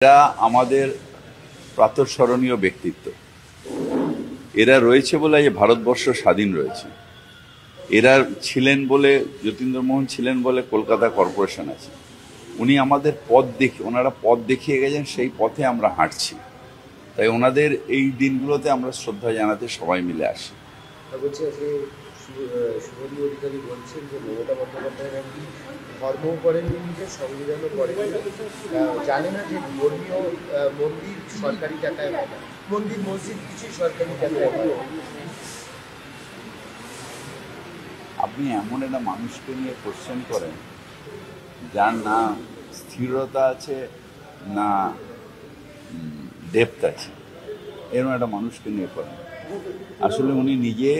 এরা আমাদের প্রাতঃস্মরণীয় ব্যক্তিত্ব। এরা রয়েছে বলে যে ভারতবর্ষ স্বাধীন রয়েছে। এরা ছিলেন বলে, যতীন্দ্রমোহন ছিলেন বলে কলকাতা কর্পোরেশন আছে। উনি আমাদের ওনারা পথ দেখিয়ে গেছেন, সেই পথে আমরা হাঁটছি। তাই ওনাদের এই দিনগুলোতে আমরা শ্রদ্ধা জানাতে সবাই মিলে আসি। শুভেন্দু অধিকারী বলছেন যে মমতা বন্দ্যোপাধ্যায় নাকি ধর্মও করেননি, সংবিধানও করেননি, জানে না যে ধর্মীয় মন্দির সরকারি টাকায় হয় না, মন্দির মসজিদ কিছুই সরকারি টাকায় হয়। আপনি এমন একটা মানুষকে নিয়ে কোশ্চেন করেন যার না স্থিরতা আছে না ডেপথ আছে, এরকম একটা মানুষকে নিয়ে করেন। আসলে উনি নিজে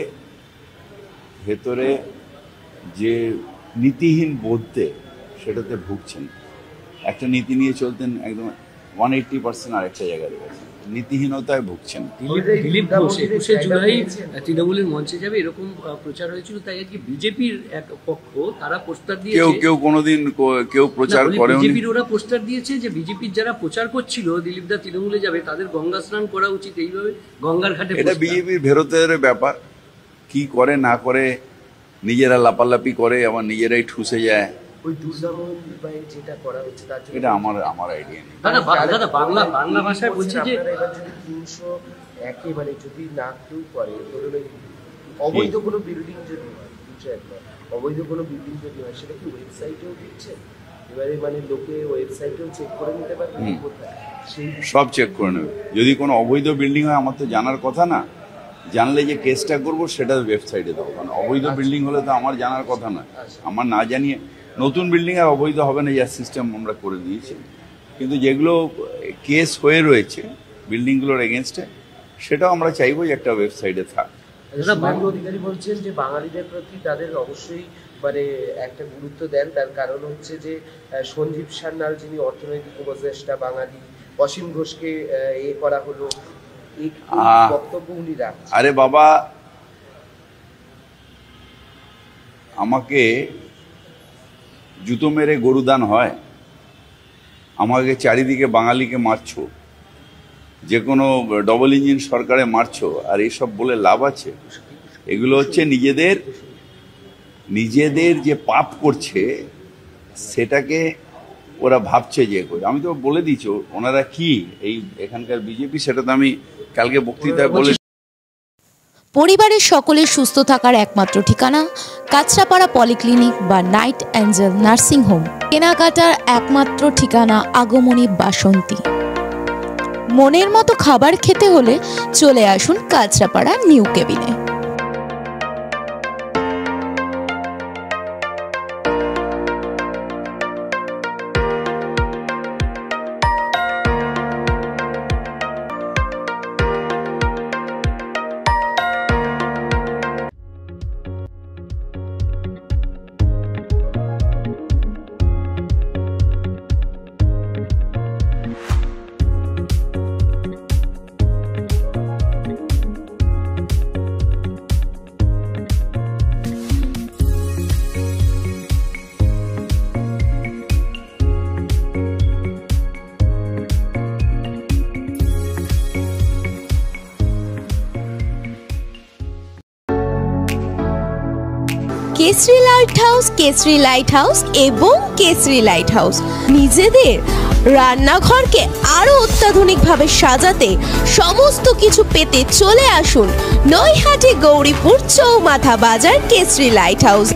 ভেতরে যে নীতিহীন বোধে সেটাতে ভুগছেন। একটা নীতি নিয়ে চলতেন, একদম 180% আরেকটা জায়গায় রয়েছে, নীতিহীনতায় ভুগছেন। দিলীপ ঘোষ 21শে জুলাই তৃণমূলের মঞ্চে যাবে এরকম প্রচার হয়েছিল, তাই আজকে বিজেপির এক পক্ষ তারা পোস্টার দিয়েছে। কেউ কোনোদিন কেউ প্রচার করে, বিজেপির ওরা পোস্টার দিয়েছে যে বিজেপির যারা প্রচার করছিল দিলীপ দা তৃণমূলে যাবে তাদের গঙ্গা স্নান করা উচিত, এইভাবে গঙ্গার ঘাটে। এটা বিজেপির ভেরতের ব্যাপার, কি করে না করে নিজেরা লাপালাপি করে, আবার নিজেরাই ঠুসে যায়। ওই দুর্গামোহন বিবাহে যেটা করা হচ্ছে তার জন্য এটা আমার আইডিয়া নেই। দাদা বাংলা ভাষায় বলছি যে এবার যদি 301 মানে যদি না কেউ করে, ধরুন অবৈধ কোনো বিল্ডিং যদি হয়, 201 অবৈধ কোনো বিল্ডিং যদি হয়, সেটা কি ওয়েবসাইটেও দিচ্ছে? এবারে মানে লোকে ওয়েবসাইটেও চেক করে নিতে পারবে, সব চেক করে নেবে। যদি কোনো অবৈধ বিল্ডিং হয় আমার তো জানার কথা না, জানলে যে কেসটা করবো সেটা ওয়েবসাইটে দেবো। কারণ অবৈধ বিল্ডিং হলে তো আমার জানার কথা না, আমার না জানিয়ে নতুন বিল্ডিং আর অবৈধ হবে না, যার সিস্টেম আমরা করে দিয়েছি। কিন্তু যেগুলো কেস হয়ে রয়েছে বিল্ডিংগুলোর এগেনস্টে, সেটাও আমরা চাইবো যে একটা ওয়েবসাইটে থাক। শুভেন্দু অধিকারী বলছেন যে বাঙালিদের প্রতি তাদের অবশ্যই মানে একটা গুরুত্ব দেন, তার কারণ হচ্ছে যে সঞ্জীব সান্যাল যিনি অর্থনৈতিক উপদেষ্টা বাঙালি, অসীম ঘোষকে করা হলো, এই বক্তব্য উনি রাখছেন। আরে বাবা, আমাকে জুতো মেরে গরুদান হয়? আমাকে চারিদিকে বাঙালিকে মারছো, যে কোনো ডবল ইঞ্জিন সরকারে মারছো, আর এইসব বলে লাভ আছে? এগুলো হচ্ছে নিজেদের যে পাপ করছে সেটাকে ওরা ভাবছে যে করে। আমি তো বলে দিচ্ছি ওনারা কি এই এখানকার বিজেপি, সেটা তো আমি কালকে বক্তৃতায় বলে। পরিবারের সকলের সুস্থ থাকার একমাত্র ঠিকানা কাঁচরাপাড়া পলিক্লিনিক বা নাইট অ্যাঞ্জেল নার্সিং হোম। কেনাকাটার একমাত্র ঠিকানা আগমনী বাসন্তী। মনের মতো খাবার খেতে হলে চলে আসুন কাঁচরাপাড়া নিউ কেবিনে। কেসরি লাইট হাউস এবং কেসরি লাইট হাউস নিজেদের রান্নাঘরকে আরো অত্যাধুনিকভাবে সাজাতে, সমস্ত কিছু পেতে চলে আসুন নৈহাটি গৌরীপুর চৌমাথা বাজার কেসরি লাইট হাউস।